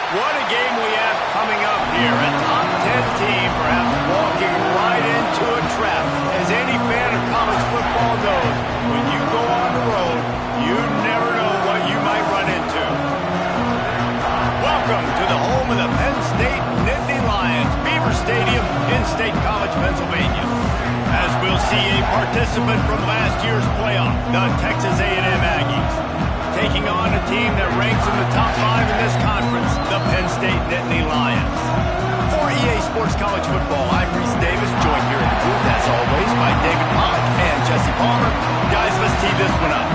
What a game we have coming up here. A top 10 team perhaps walking right into a trap. As any fan of college football knows, when you go on the road, you never know what you might run into. Welcome to the home of the Penn State Nittany Lions, Beaver Stadium in State College, Pennsylvania. As we'll see a participant from last year's playoff, the Texas A&M Aggies, taking on a team that ranks in the top 5 in this conference, the Penn State Nittany Lions. For EA Sports College Football, I'm Reese Davis, joined here in the booth, as always, by David Pollack and Jesse Palmer. Guys, let's tee this one up.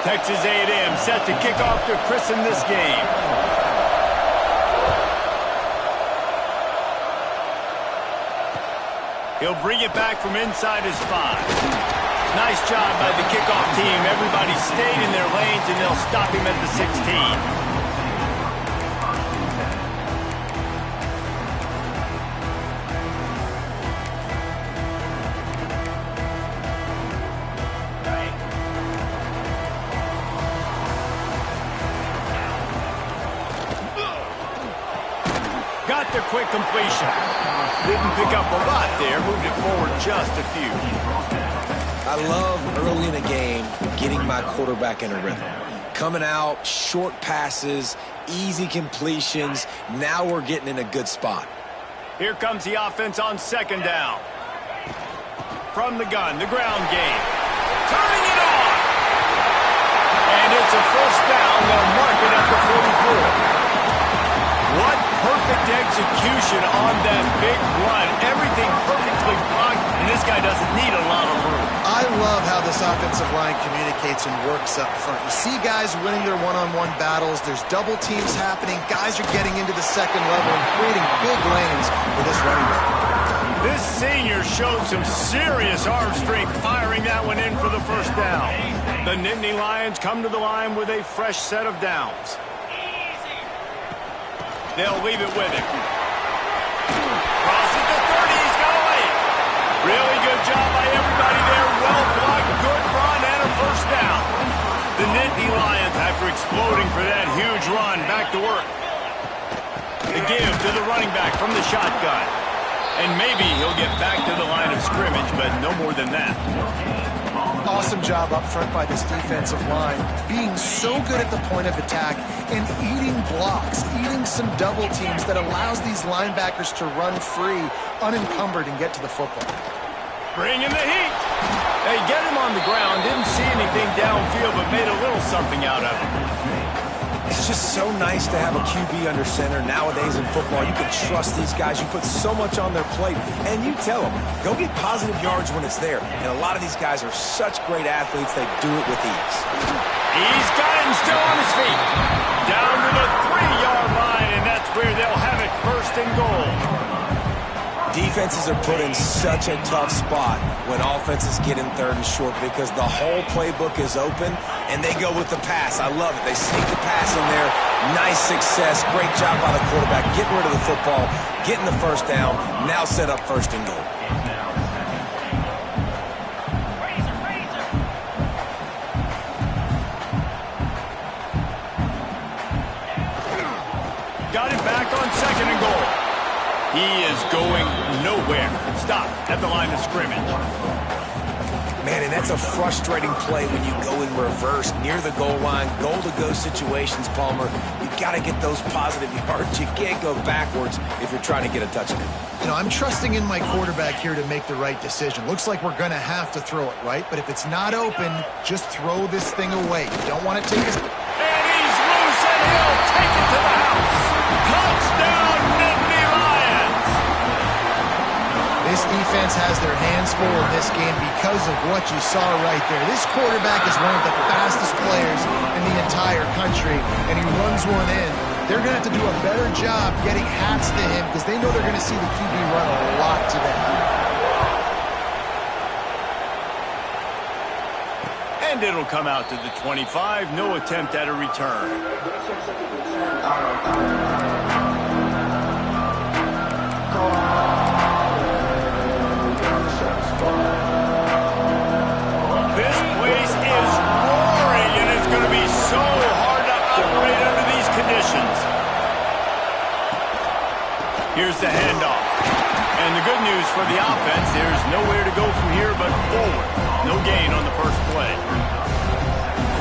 Texas A&M set to kick off to christen this game. He'll bring it back from inside his 5. Nice job by the kickoff team. Everybody stayed in their lanes, and they'll stop him at the 16. Got the quick completion. Didn't pick up a lot there. Moved it forward just a few. I love early in a game getting my quarterback in a rhythm. Coming out, short passes, easy completions. Now we're getting in a good spot. Here comes the offense on second down. From the gun, the ground game. Turning it on! And it's a first down. They'll mark it at the 44. What perfect execution on that big run. Everything perfectly blocked, and this guy doesn't need a lot of room. I love how this offensive line communicates and works up front. You see guys winning their one-on-one battles. There's double teams happening. Guys are getting into the second level and creating big lanes for this running back. This senior showed some serious arm strength, firing that one in for the first down. The Nittany Lions come to the line with a fresh set of downs. They'll leave it with him. Crosses the 30. He's got away. Really good job by everybody there. Well blocked, good run, and a first down. The Nittany Lions, after exploding for that huge run, back to work. The give to the running back from the shotgun. And maybe he'll get back to the line of scrimmage, but no more than that. Awesome job up front by this defensive line, being so good at the point of attack and eating blocks, eating some double teams that allows these linebackers to run free, unencumbered, and get to the football. Bring in the heat. They get him on the ground, didn't see anything downfield, but made a little something out of it. It's just so nice to have a QB under center. Nowadays in football, you can trust these guys. You put so much on their plate, and you tell them, go get positive yards when it's there. And a lot of these guys are such great athletes, they do it with ease. He's got it and still on his feet. Down to the 3-yard line, and that's where they'll have it first and goal. Defenses are put in such a tough spot when offenses get in third and short because the whole playbook is open and they go with the pass. I love it. They sneak the pass in there. Nice success. Great job by the quarterback getting rid of the football, getting the first down, now set up first and goal. Got it back on second and goal. He is going nowhere. Stop at the line of scrimmage. Man, and that's a frustrating play when you go in reverse near the goal line, goal-to-go situations, Palmer. You got to get those positive yards. You can't go backwards if you're trying to get a touchdown. You know, I'm trusting in my quarterback here to make the right decision. Looks like we're going to have to throw it, right? But if it's not open, just throw this thing away. You don't want to take his... And he's loose, and he'll take it to the house. Touchdown, Nittany Lions. This defense has their hands full in this game because of what you saw right there. This quarterback is one of the fastest players in the entire country, and he runs one in. They're going to have to do a better job getting hats to him because they know they're going to see the QB run a lot today. And it'll come out to the 25. No attempt at a return. This place is roaring, and it's going to be so hard to operate under these conditions. Here's the handoff. And the good news for the offense, there's nowhere to go from here but forward. No gain on the first play.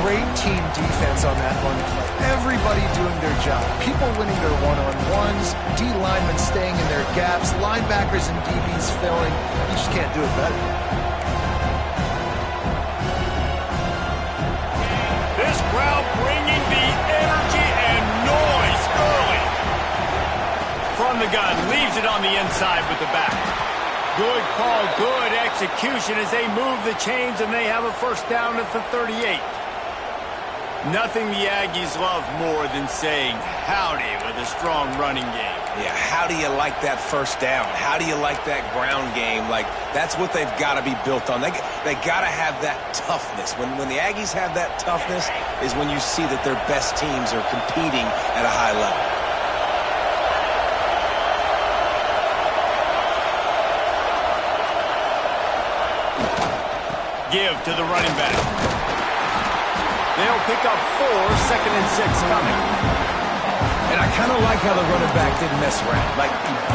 Great team defense on that one play. Everybody doing their job. People winning their one-on-ones, D linemen staying in their gaps, linebackers and DBs filling. You just can't do it better. This crowd bringing the energy and noise early. From the gun, leaves it on the inside with the back. Good call, good execution as they move the chains and they have a first down at the 38. Nothing the Aggies love more than saying howdy with a strong running game. Yeah, how do you like that first down? How do you like that ground game? Like, that's what they've got to be built on. They got to have that toughness. When the Aggies have that toughness is when you see that their best teams are competing at a high level. Give to the running back. They'll pick up 4, second and 6 coming. And I kind of like how the running back didn't mess around. Like,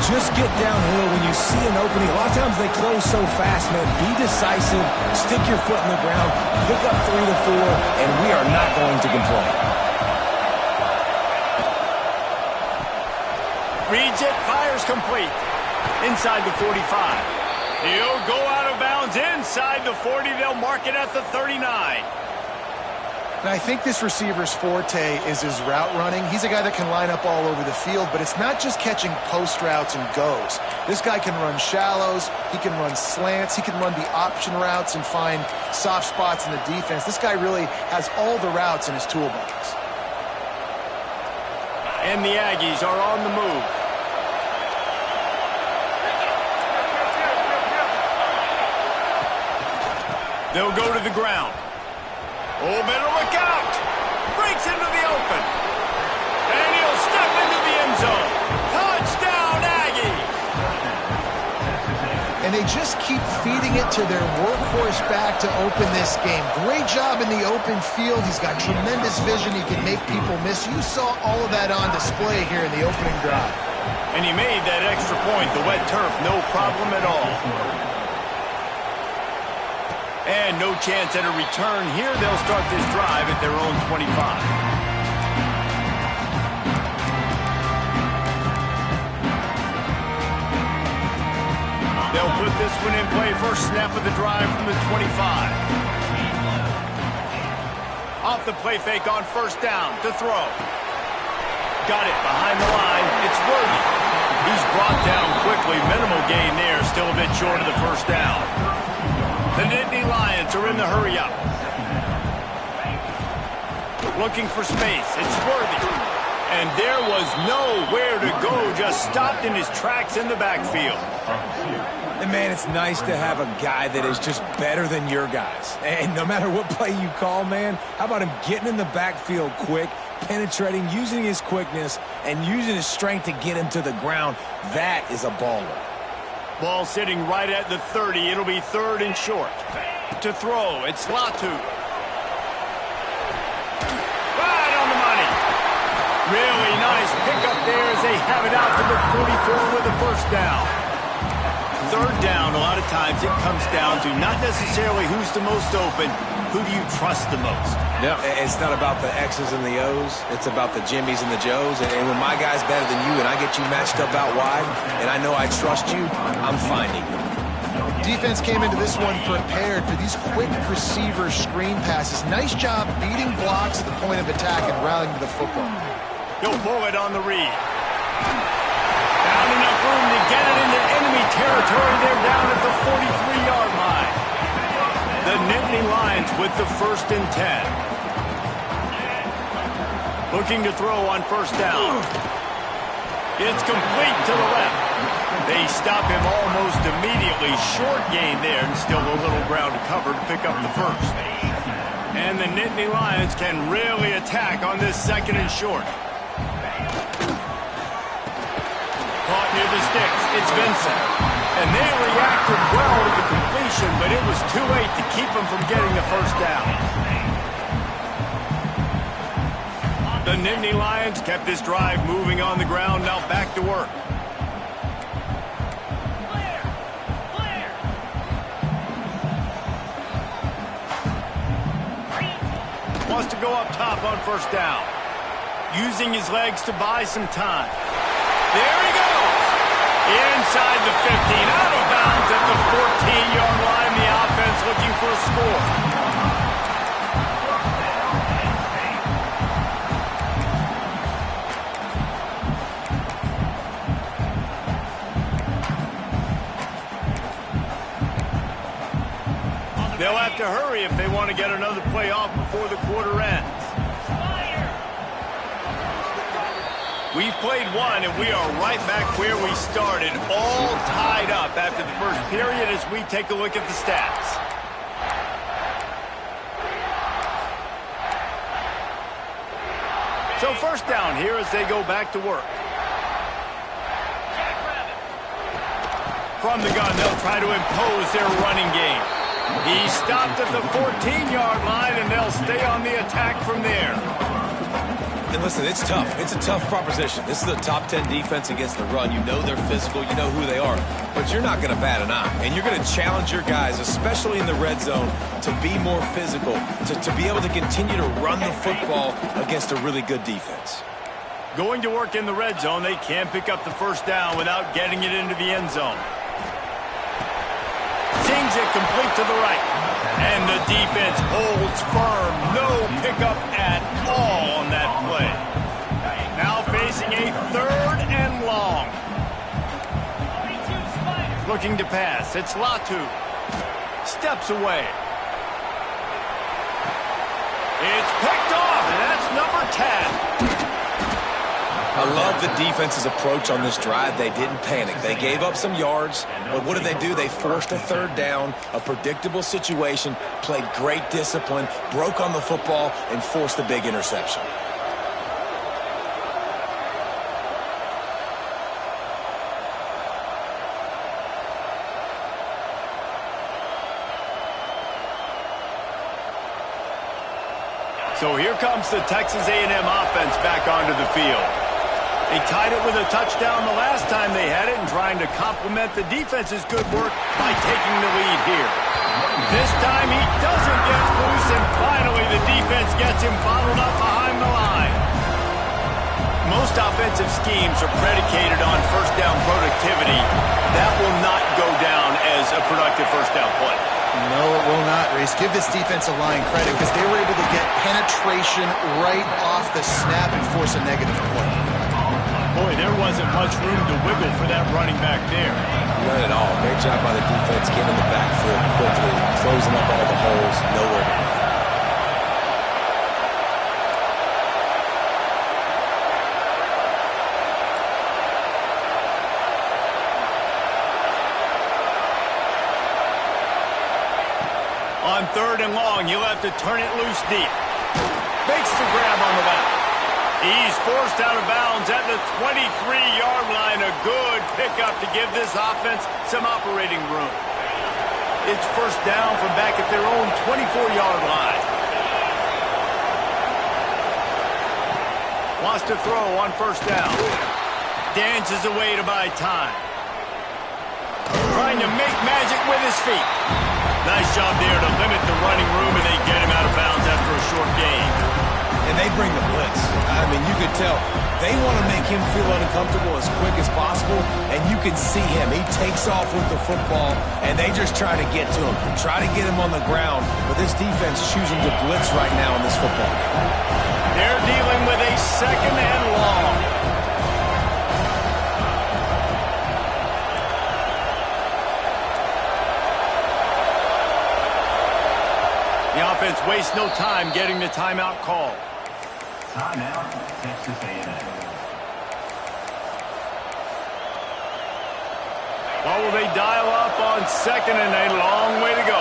just get downhill when you see an opening. A lot of times they close so fast, man. Be decisive, stick your foot in the ground, pick up 3 to 4, and we are not going to complain. Reads it, fires complete. Inside the 45. He'll go out of bounds inside the 40. They'll mark it at the 39. And I think this receiver's forte is his route running. He's a guy that can line up all over the field, but it's not just catching post routes and goes. This guy can run shallows, he can run slants, he can run the option routes and find soft spots in the defense. This guy really has all the routes in his toolbox. And the Aggies are on the move. They'll go to the ground. Oh, better look out. Breaks into the open. And he'll step into the end zone. Touchdown, Aggies. And they just keep feeding it to their workhorse back to open this game. Great job in the open field. He's got tremendous vision. He can make people miss. You saw all of that on display here in the opening drive. And he made that extra point, the wet turf, no problem at all. And no chance at a return here. They'll start this drive at their own 25. They'll put this one in play. First snap of the drive from the 25. Off the play fake on first down to throw. Got it behind the line. It's Worthy. He's brought down quickly. Minimal gain there. Still a bit short of the first down. The Nittany Lions are in the hurry-up. Looking for space. It's Worthy. And there was nowhere to go. Just stopped in his tracks in the backfield. And, man, it's nice to have a guy that is just better than your guys. And no matter what play you call, man, how about him getting in the backfield quick, penetrating, using his quickness, and using his strength to get him to the ground? That is a baller. Ball sitting right at the 30. It'll be third and short. To throw, it's Latu. Right on the money. Really nice pickup there as they have it out to the 44 with a first down. Third down, a lot of times it comes down to not necessarily who's the most open, who do you trust the most? No, it's not about the X's and the O's. It's about the Jimmys and the Joes. And when my guy's better than you and I get you matched up out wide and I know I trust you, I'm finding you. Defense came into this one prepared for these quick receiver screen passes. Nice job beating blocks at the point of attack and rallying to the football. He'll pull it on the read. Found enough room to get it into enemy territory. They're down at the 43-yard line. The Nittany Lions with the 1st and 10. Looking to throw on first down. It's complete to the left. They stop him almost immediately. Short gain there and still a little ground to cover to pick up the first. And the Nittany Lions can really attack on this 2nd and short. Caught near the sticks. It's Vincent. And they reacted well to the completion, but it was too late to keep them from getting the first down. The Nittany Lions kept this drive moving on the ground. Now back to work. Wants to go up top on first down. Using his legs to buy some time. There he goes. Inside the 15. Out of bounds at the 14-yard line. The offense looking for a score. They'll have to hurry if they want to get another play off before the quarter ends. We've played one, and we are right back where we started, all tied up after the first period as we take a look at the stats. So first down here as they go back to work. From the gun, they'll try to impose their running game. He stopped at the 14-yard line, and they'll stay on the attack from there. And listen, it's tough. It's a tough proposition. This is a top 10 defense against the run. You know they're physical. You know who they are. But you're not going to bat an eye. And you're going to challenge your guys, especially in the red zone, to be more physical, to be able to continue to run the football against a really good defense. Going to work in the red zone, they can't pick up the first down without getting it into the end zone. Sings it complete to the right. And the defense holds firm. No pickup at all on that play. Now facing a 3rd and long. Looking to pass. It's Latu. Steps away. It's picked off, and that's number 10. I love the defense's approach on this drive. They didn't panic. They gave up some yards, but what did they do? They forced a 3rd down, a predictable situation, played great discipline, broke on the football, and forced the big interception. So here comes the Texas A&M offense back onto the field. They tied it with a touchdown the last time they had it and trying to complement the defense's good work by taking the lead here. This time he doesn't get loose, and finally the defense gets him bottled up behind the line. Most offensive schemes are predicated on first down productivity. That will not go down as a productive first down play. No, it will not, Reese. Give this defensive line credit because they were able to get penetration right off the snap and force a negative play. Boy, there wasn't much room to wiggle for that running back there. None at all. Great job by the defense getting in the backfield quickly, closing up all the holes, nowhere to go. On 3rd and long, he'll have to turn it loose deep. Makes the grab on the back. He's forced out of bounds at the 23-yard line. A good pickup to give this offense some operating room. It's first down from back at their own 24-yard line. Wants to throw on first down. Dances away to buy time. Trying to make magic with his feet. Nice job there to limit the running room, and they get him out of bounds after a short gain. And they bring the blitz. I mean, you could tell they want to make him feel uncomfortable as quick as possible, and you can see him. He takes off with the football, and they just try to get to him, try to get him on the ground. But this defense choosing to blitz right now in this football game. They're dealing with a 2nd and long. The offense wastes no time getting the timeout call. Timeout, Texas A&M. Well, will they dial up on 2nd and a long way to go?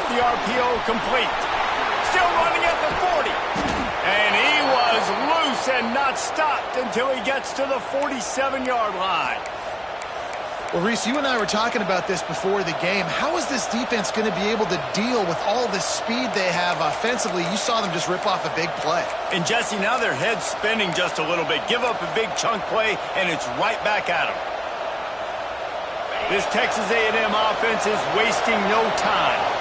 the RPO complete. Still running at the 40. And he was loose and not stopped until he gets to the 47-yard line. Well, Reese, you and I were talking about this before the game. How is this defense going to be able to deal with all the speed they have offensively? You saw them just rip off a big play. And, Jesse, now their head's spinning just a little bit. Give up a big chunk play, and it's right back at them. This Texas A&M offense is wasting no time.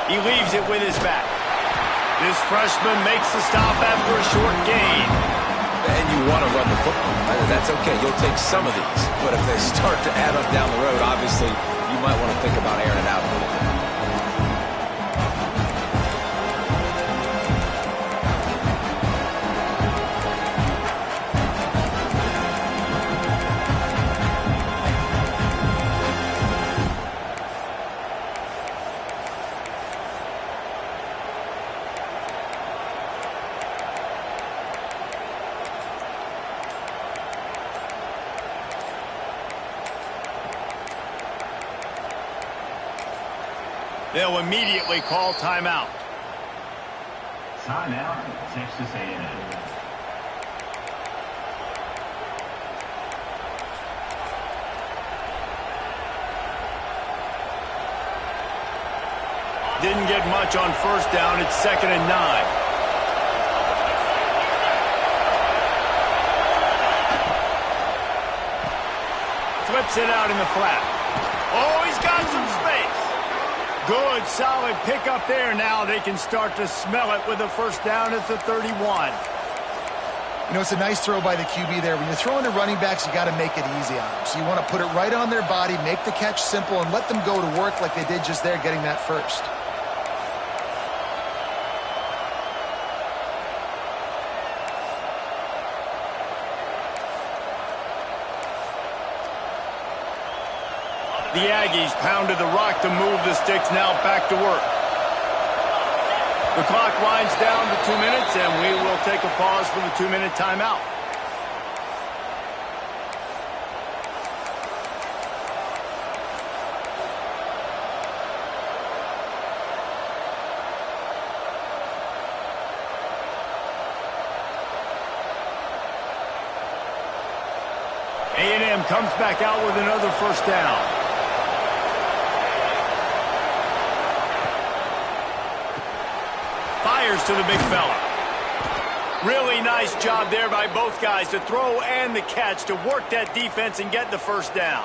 He leaves it with his back. This freshman makes the stop after a short gain. And you want to run the football. That's okay. You'll take some of these. But if they start to add up down the road, obviously, you might want to think about airing it out a little bit. They'll immediately call timeout. Timeout, Texas A&M. Didn't get much on first down. It's 2nd and 9. Flips it out in the flat. Oh, he's got some space. Good, solid pickup there. Now they can start to smell it with a first down at the 31. You know, it's a nice throw by the QB there. When you're throwing to running backs, you got to make it easy on them. So you want to put it right on their body, make the catch simple, and let them go to work like they did just there, getting that first. The Aggies pounded the rock to move the sticks, now back to work. The clock winds down to 2 minutes, and we will take a pause for the 2-minute timeout. A&M comes back out with another first down. Fires to the big fella. Really nice job there by both guys to throw and the catch to work that defense and get the first down.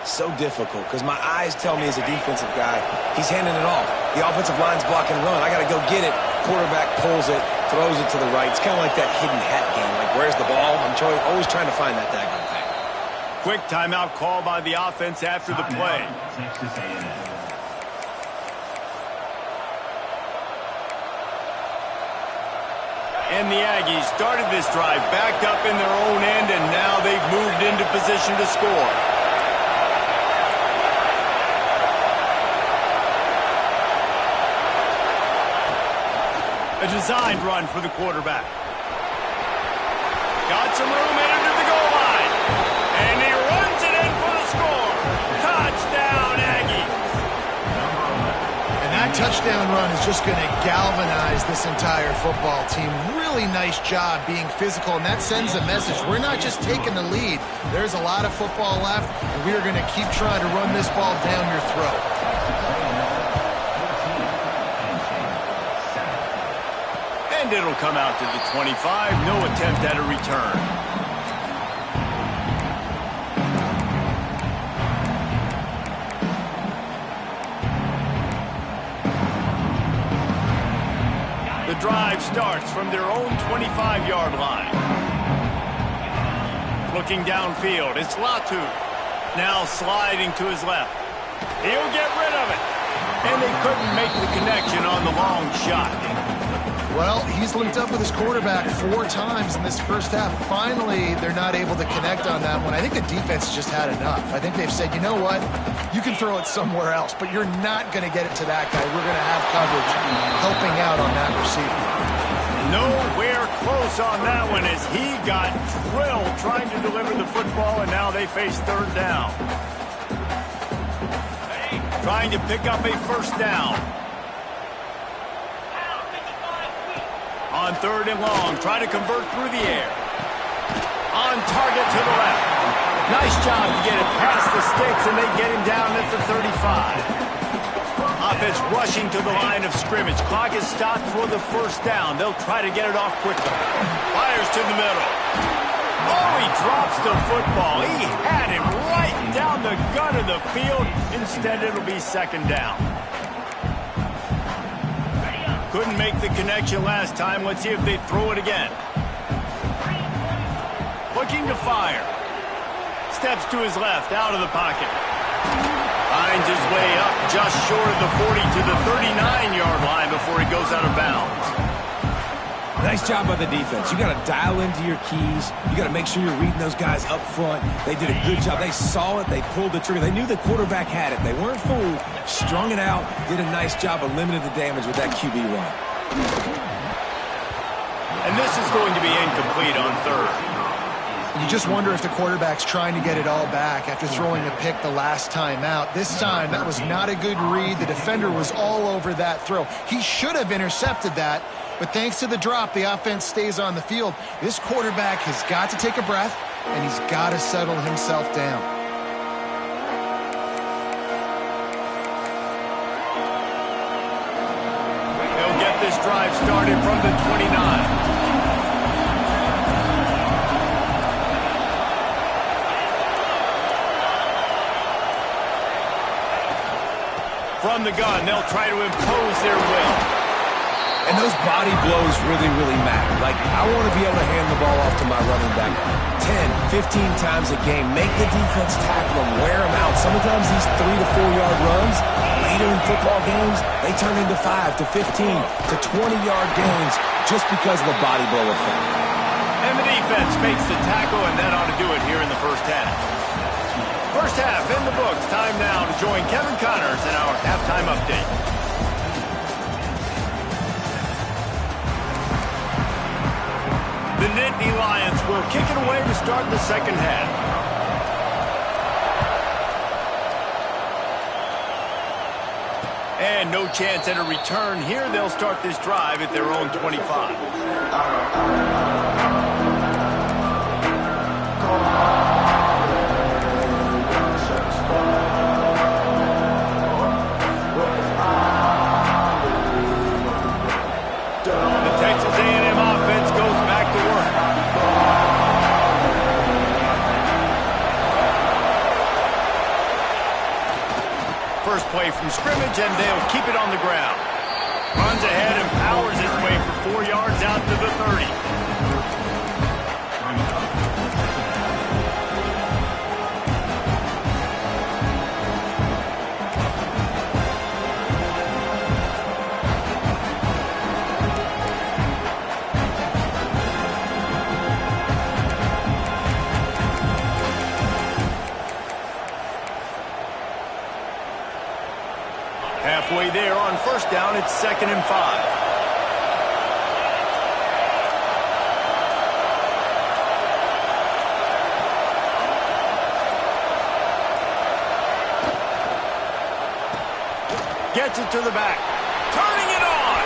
So difficult because my eyes tell me as a defensive guy, he's handing it off. The offensive line's blocking run. I got to go get it. Quarterback pulls it, throws it to the right. It's kind of like that hidden hat game. Like, where's the ball? I'm always trying to find that daggone thing. Quick timeout call by the offense after the play. Texas A&M. And the Aggies started this drive backed up in their own end, and now they've moved into position to score. A designed run for the quarterback. Got some room headed to the goal line. And he runs it in for the score. Touchdown, Aggies. And that touchdown run is just going to galvanize this entire football team. Really nice job being physical, and that sends a message. We're not just taking the lead. There's a lot of football left, and we are going to keep trying to run this ball down your throat. And it'll come out to the 25. No attempt at a return. The drive starts from their own 25-yard line. Looking downfield, it's Latu. Now sliding to his left. He'll get rid of it. And they couldn't make the connection on the long shot. Well, he's linked up with his quarterback 4 times in this first half. Finally, they're not able to connect on that one. I think the defense just had enough. I think they've said, you know what? You can throw it somewhere else, but you're not going to get it to that guy. We're going to have coverage helping out on that receiver. Nowhere close on that one as he got drilled trying to deliver the football, and now they face third down. Trying to pick up a first down. On third and long, try to convert through the air. On target to the left. Nice job to get it past the sticks, and they get him down at the 35. Offense rushing to the line of scrimmage. Clock is stopped for the first down. They'll try to get it off quickly. Fires to the middle. Oh, he drops the football. He had him right down the gut of the field. Instead, it'll be second down. Couldn't make the connection last time. Let's see if they throw it again. Looking to fire. Steps to his left, out of the pocket. Finds his way up just short of the 40 to the 39-yard line before he goes out of bounds. Nice job by the defense. You got to dial into your keys. You got to make sure you're reading those guys up front. They did a good job. They saw it. They pulled the trigger. They knew the quarterback had it. They weren't fooled. Strung it out. Did a nice job of limiting the damage with that QB run. And this is going to be incomplete on third. You just wonder if the quarterback's trying to get it all back after throwing a pick the last time out. This time, that was not a good read. The defender was all over that throw. He should have intercepted that, but thanks to the drop, the offense stays on the field. This quarterback has got to take a breath, and he's got to settle himself down. They'll get this drive started from the 29. From the gun, they'll try to impose their will. And those body blows really, really matter. Like, I want to be able to hand the ball off to my running back 10, 15 times a game. Make the defense tackle them, wear them out. Sometimes these 3 to 4 yard runs, later in football games, they turn into 5 to 15 to 20-yard gains just because of the body blow effect. And the defense makes the tackle, and that ought to do it here in the first half. First half in the books. Time now to join Kevin Connors in our halftime update. The Nittany Lions will kick it away to start the second half. And no chance at a return here. They'll start this drive at their own 25. First play from scrimmage, and they'll keep it on the ground. Runs ahead and powers his way for 4 yards out to the 30. Halfway there on first down, it's 2nd and 5. Gets it to the back. Turning it on.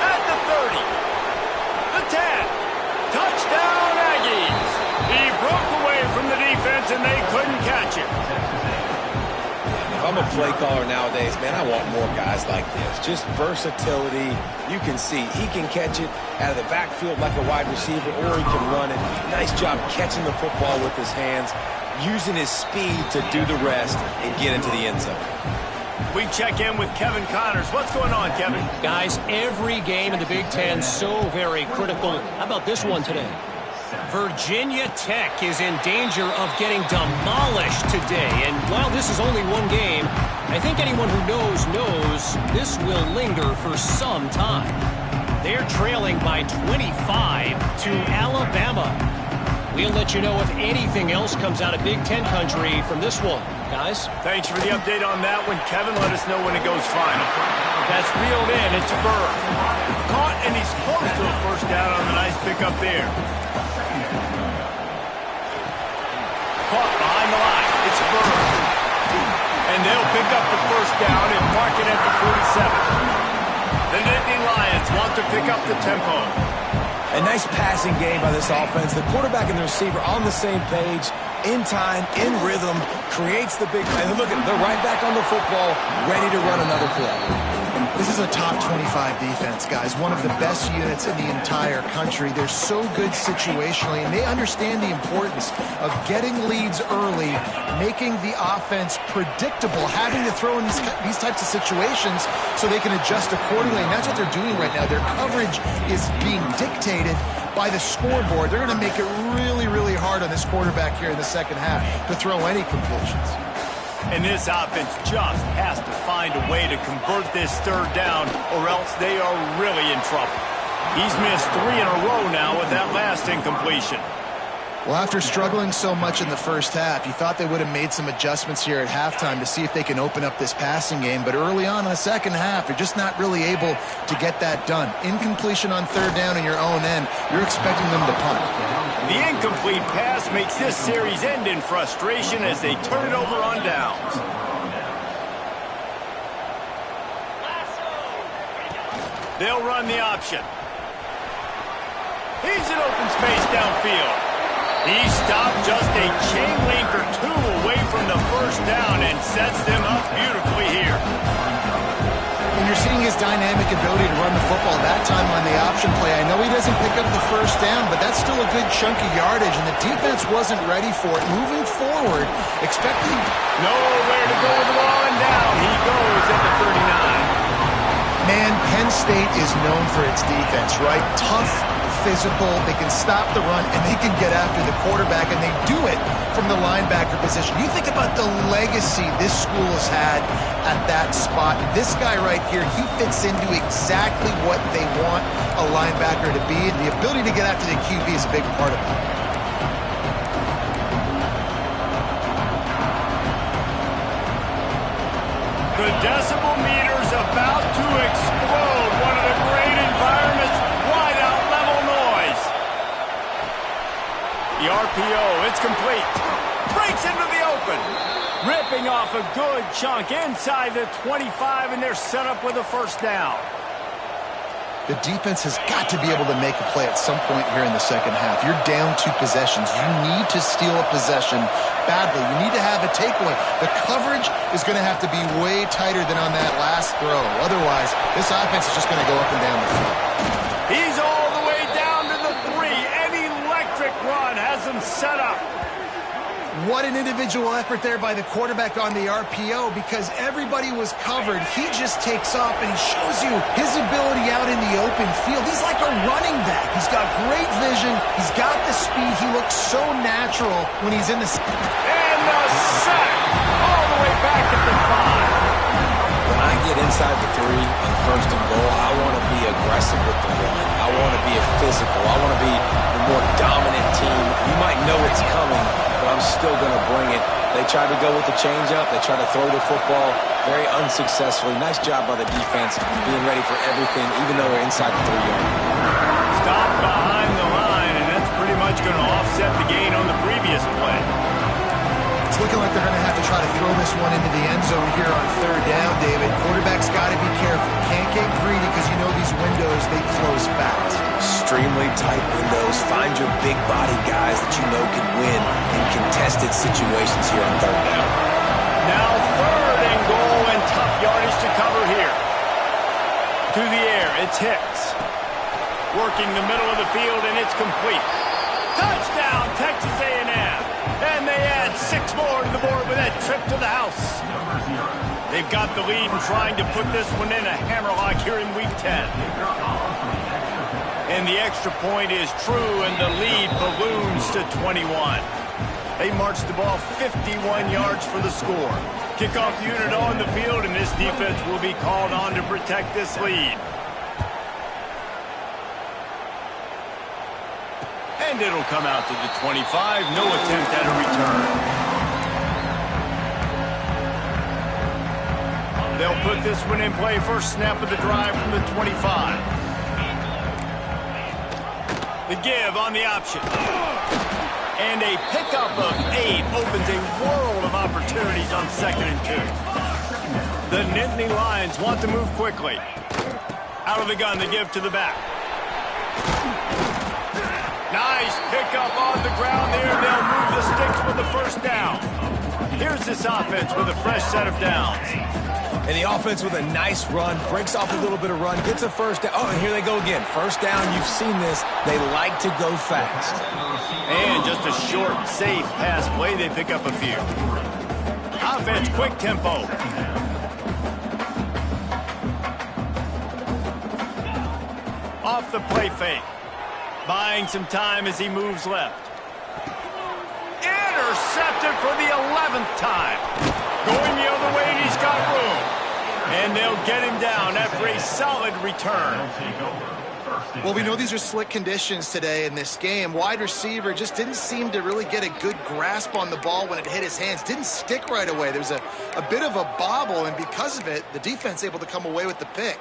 At the 30. The 10. Touchdown Aggies. He broke away from the defense and they couldn't catch it. If I'm a play caller nowadays, man, I want more guys like this. Just versatility. You can see he can catch it out of the backfield like a wide receiver, or he can run it. Nice job catching the football with his hands, using his speed to do the rest and get into the end zone. We check in with Kevin Connors. What's going on, Kevin? Guys, every game in the Big Ten so very critical. How about this one today? Virginia Tech is in danger of getting demolished today. And while this is only one game, I think anyone who knows this will linger for some time. They're trailing by 25 to Alabama. We'll let you know if anything else comes out of Big Ten country from this one. Guys? Thanks for the update on that one, Kevin. Let us know when it goes final. That's reeled in. It's Bird. Caught, and he's close to a first down on the nice pickup there. Caught behind the line. It's Bird. And they'll pick up the first down and mark it at the 47. The Nittany Lions want to pick up the tempo. A nice passing game by this offense. The quarterback and the receiver on the same page, in time, in rhythm, creates the big play. Look at they're right back on the football, ready to run another play. This is a top 25 defense, guys. One of the best units in the entire country. They're so good situationally, and they understand the importance of getting leads early, making the offense predictable, having to throw in these types of situations so they can adjust accordingly. And that's what they're doing right now. Their coverage is being dictated by the scoreboard. They're going to make it really, really hard on this quarterback here in the second half to throw any completions. And this offense just has to find a way to convert this third down, or else they are really in trouble. He's missed 3 in a row now with that last incompletion. Well, after struggling so much in the first half, you thought they would have made some adjustments here at halftime to see if they can open up this passing game. But early on in the second half, they're just not really able to get that done. Incompletion on third down in your own end, you're expecting them to punt. The incomplete pass makes this series end in frustration as they turn it over on downs. They'll run the option. He's in open space downfield. He stopped just a chain link or two away from the first down and sets them up beautifully here. And you're seeing his dynamic ability to run the football that time on the option play. I know he doesn't pick up the first down, but that's still a good chunk of yardage, and the defense wasn't ready for it. Moving forward, expecting nowhere to go with the ball, and down he goes at the 39. Man, Penn State is known for its defense, right? Tough, physical, they can stop the run, and they can get after the quarterback, and they do it from the linebacker position. You think about the legacy this school has had at that spot. This guy right here, he fits into exactly what they want a linebacker to be, and the ability to get after the QB is a big part of it. The decibel meter's about to explode. One of the great environments, wide out level noise. The RPO, it's complete. Breaks into the open. Ripping off a good chunk inside the 25, and they're set up with a first down. The defense has got to be able to make a play at some point here in the second half. You're down 2 possessions. You need to steal a possession badly. You need to have a takeaway. The coverage is going to have to be way tighter than on that last throw. Otherwise, this offense is just going to go up and down the field. He's all the way down to the 3. An electric run has him set up. What an individual effort there by the quarterback on the RPO, because everybody was covered. He just takes off, and he shows you his ability out in the open field. He's like a running back. He's got great vision. He's got the speed. He looks so natural when he's in the... And the sack all the way back at the 5. When I get inside the 3 on first and goal, I want to be aggressive with the run. I want to be a physical. I want to be the more dominant team. You might know it's coming, but I'm still going to bring it. They tried to go with the changeup. They tried to throw the football very unsuccessfully. Nice job by the defense, being ready for everything, even though they're inside the 3-yard. Stop behind the line, and that's pretty much going to offset the gain on the previous play. It's looking like they're going to have to try to throw this one into the end zone here on third down, David. Quarterback's got to be careful. Can't get greedy, because you know these windows, they close fast. Extremely tight windows. Find your big body guys that you know can win in contested situations here on third down. Now third and goal, and tough yardage to cover here. To the air, it's Hicks. Working the middle of the field, and it's complete. Touchdown, Texas A&M. And they add 6 more to the board with that trip to the house. They've got the lead and trying to put this one in a hammerlock here in Week 10. And the extra point is true, and the lead balloons to 21. They march the ball 51 yards for the score. Kickoff unit on the field, and this defense will be called on to protect this lead. And it'll come out to the 25. No attempt at a return. They'll put this one in play. First snap of the drive from the 25. The give on the option. And a pickup of 8 opens a world of opportunities on 2nd and 2. The Nittany Lions want to move quickly. Out of the gun, the give to the back. Nice pickup on the ground there. They'll move the sticks with the first down. Here's this offense with a fresh set of downs. And the offense with a nice run, breaks off a little bit of run, gets a first down. Oh, and here they go again. First down, you've seen this. They like to go fast. And just a short, safe pass play. They pick up a few. Offense, quick tempo. Off the play fake. Buying some time as he moves left. Intercepted for the 11th time. Going the other way, and he's got room. And they'll get him down after a solid return. Well, we know these are slick conditions today in this game. Wide receiver just didn't seem to really get a good grasp on the ball when it hit his hands. Didn't stick right away. There was a bit of a bobble, and because of it, the defense able to come away with the pick.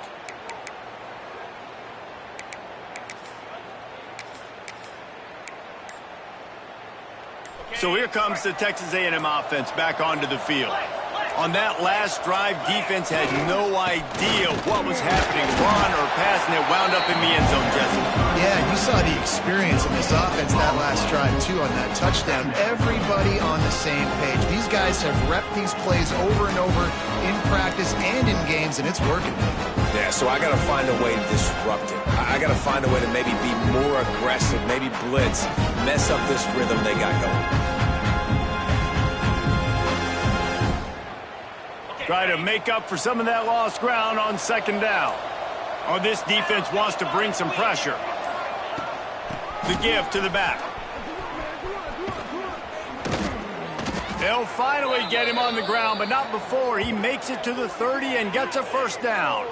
So here comes the Texas A&M offense back onto the field. On that last drive, defense had no idea what was happening. Run or pass, and it wound up in the end zone, Jesse. Yeah, you saw the experience in this offense that last drive, too, on that touchdown. Everybody on the same page. These guys have repped these plays over and over in practice and in games, and it's working. Yeah, so I got to find a way to disrupt it. I got to find a way to maybe be more aggressive, maybe blitz, mess up this rhythm they got going. Try to make up for some of that lost ground on 2nd down. Oh, this defense wants to bring some pressure. The give to the back. They'll finally get him on the ground, but not before he makes it to the 30 and gets a first down.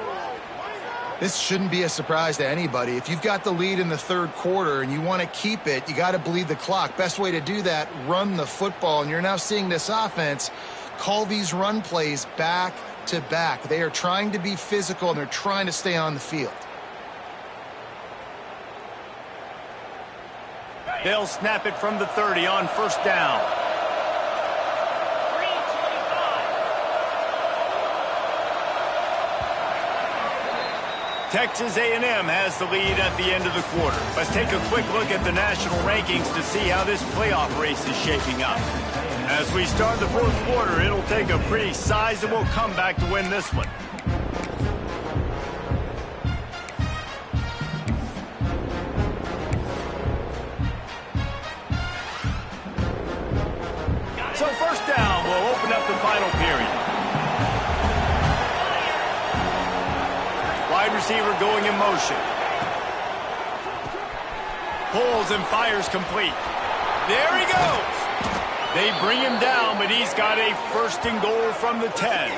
This shouldn't be a surprise to anybody. If you've got the lead in the 3rd quarter and you want to keep it, you got to bleed the clock. Best way to do that, run the football. And you're now seeing this offense call these run plays back to back. They are trying to be physical, and they're trying to stay on the field. They'll snap it from the 30 on 1st down. Texas A&M has the lead at the end of the quarter. Let's take a quick look at the national rankings to see how this playoff race is shaping up. As we start the 4th quarter, it'll take a pretty sizable comeback to win this one. So 1st down will open up the final period. Wide receiver going in motion. Pulls and fires complete. There he goes. They bring him down, but he's got a 1st and goal from the 10.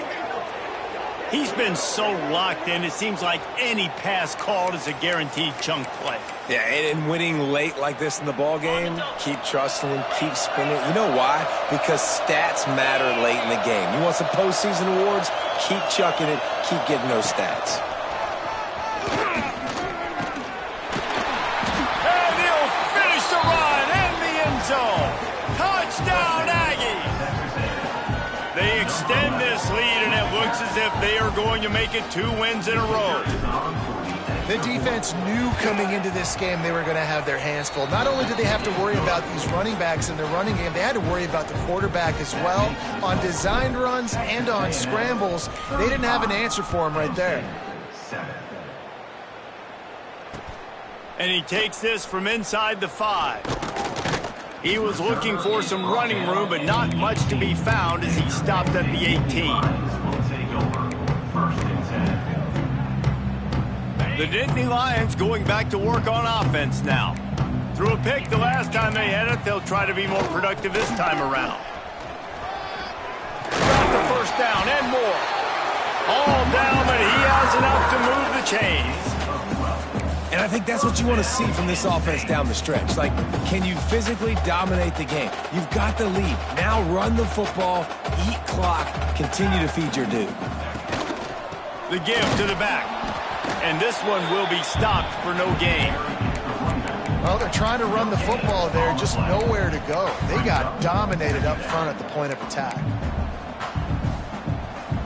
He's been so locked in, it seems like any pass called is a guaranteed chunk play. Yeah, and winning late like this in the ball game, keep trusting him, keep spinning. You know why? Because stats matter late in the game. You want some postseason awards? Keep chucking it, keep getting those stats. And he'll finish the run in the end zone. Touchdown, Aggies! They extend this lead, and it looks as if they are going to make it 2 wins in a row. The defense knew coming into this game they were going to have their hands full. Not only did they have to worry about these running backs in the running game, they had to worry about the quarterback as well. On designed runs and on scrambles, they didn't have an answer for him right there. And he takes this from inside the 5. He was looking for some running room, but not much to be found as he stopped at the 18. The Nittany Lions going back to work on offense now. Threw a pick the last time they had it. They'll try to be more productive this time around. Got the 1st down and more. All down, but he has enough to move the chains. And I think that's what you want to see from this offense down the stretch. Like, can you physically dominate the game? You've got the lead. Now run the football, eat clock, continue to feed your dude. The give to the back. And this one will be stopped for no gain. Well, they're trying to run the football there, just nowhere to go. They got dominated up front at the point of attack.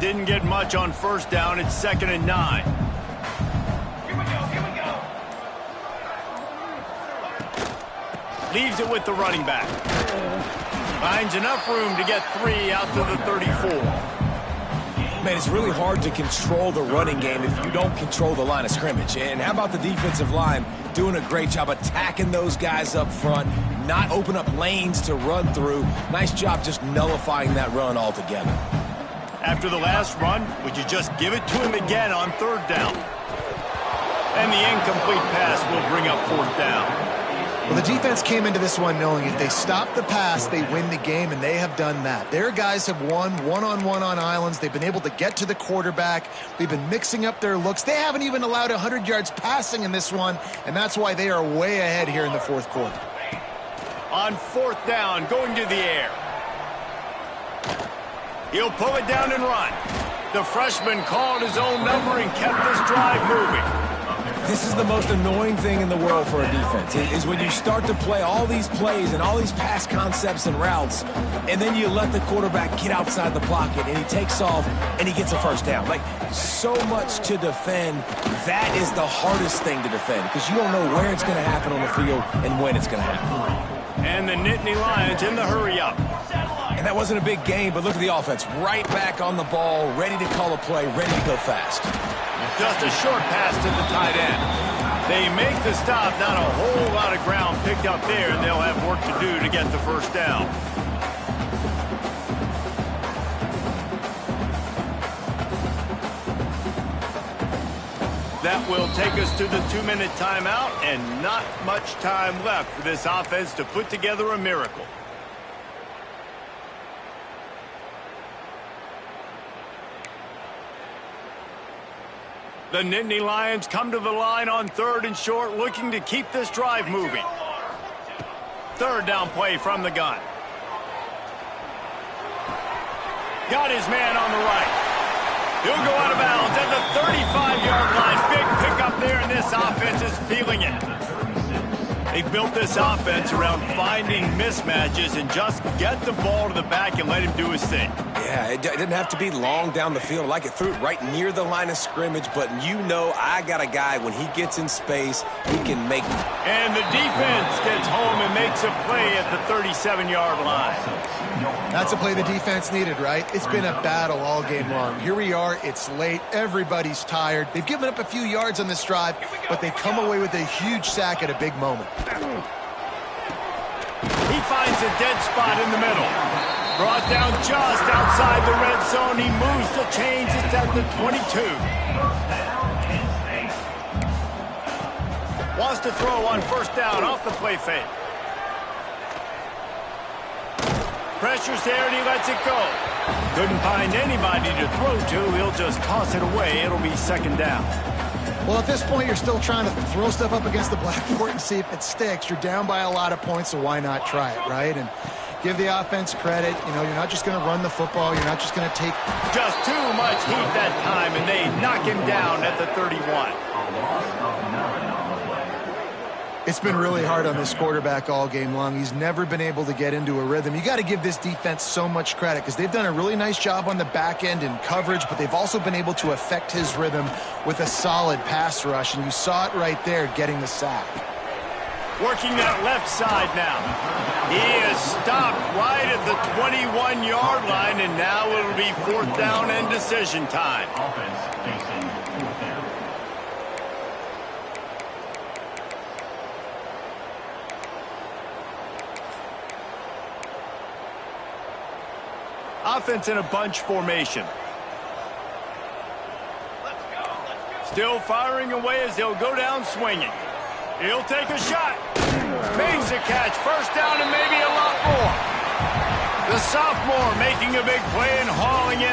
Didn't get much on first down. It's 2nd and 9. Leaves it with the running back. Finds enough room to get 3 out to the 34. Man, it's really hard to control the running game if you don't control the line of scrimmage. And how about the defensive line doing a great job attacking those guys up front, not open up lanes to run through. Nice job just nullifying that run altogether. After the last run, would you just give it to him again on 3rd down? And the incomplete pass will bring up 4th down. Well, the defense came into this one knowing if they stop the pass, they win the game, and they have done that. Their guys have won one-on-one on islands. They've been able to get to the quarterback. They've been mixing up their looks. They haven't even allowed 100 yards passing in this one, and that's why they are way ahead here in the 4th quarter. On 4th down, going to the air. He'll pull it down and run. The freshman called his own number and kept this drive moving. This is the most annoying thing in the world for a defense, is when you start to play all these plays and all these pass concepts and routes, and then you let the quarterback get outside the pocket, and he takes off, and he gets a first down. Like, so much to defend. That is the hardest thing to defend, because you don't know where it's going to happen on the field and when it's going to happen. And the Nittany Lions in the hurry-up. And that wasn't a big game, but look at the offense. Right back on the ball, ready to call a play, ready to go fast. Just a short pass to the tight end. They make the stop, not a whole lot of ground picked up there, and they'll have work to do to get the first down. That will take us to the 2-minute timeout, and not much time left for this offense to put together a miracle. The Nittany Lions come to the line on 3rd and short, looking to keep this drive moving. 3rd down play from the gun. Got his man on the right. He'll go out of bounds at the 35-yard line. Big pickup there, and this offense is feeling it. They built this offense around finding mismatches and just get the ball to the back and let him do his thing. Yeah, it didn't have to be long down the field. Like, it threw it right near the line of scrimmage, but you know I got a guy, when he gets in space, he can make it. And the defense gets home and makes a play at the 37-yard line. That's a play the defense needed, right? It's been a battle all game long. Here we are. It's late. Everybody's tired. They've given up a few yards on this drive, but they come away with a huge sack at a big moment. He finds a dead spot in the middle. Brought down just outside the red zone. He moves the chains. It's at the 22. Wants to throw on 1st down off the play fake. Pressure's there, and he lets it go. Couldn't find anybody to throw to. He'll just toss it away. It'll be 2nd down. Well, at this point, you're still trying to throw stuff up against the blackboard and see if it sticks. You're down by a lot of points, so why not try it, right? And give the offense credit. You know, you're not just going to run the football. You're not just going to take... Just too much heat that time, and they knock him down at the 31. It's been really hard on this quarterback all game long. He's never been able to get into a rhythm. You got to give this defense so much credit because they've done a really nice job on the back end in coverage, but they've also been able to affect his rhythm with a solid pass rush, and you saw it right there getting the sack. Working that left side now. He is stopped right at the 21-yard line, and now it'll be 4th down and decision time. Offense facing 4th down. Offense in a bunch formation. Still firing away as they'll go down swinging. He'll take a shot. Makes a catch. 1st down and maybe a lot more. The sophomore making a big play and hauling in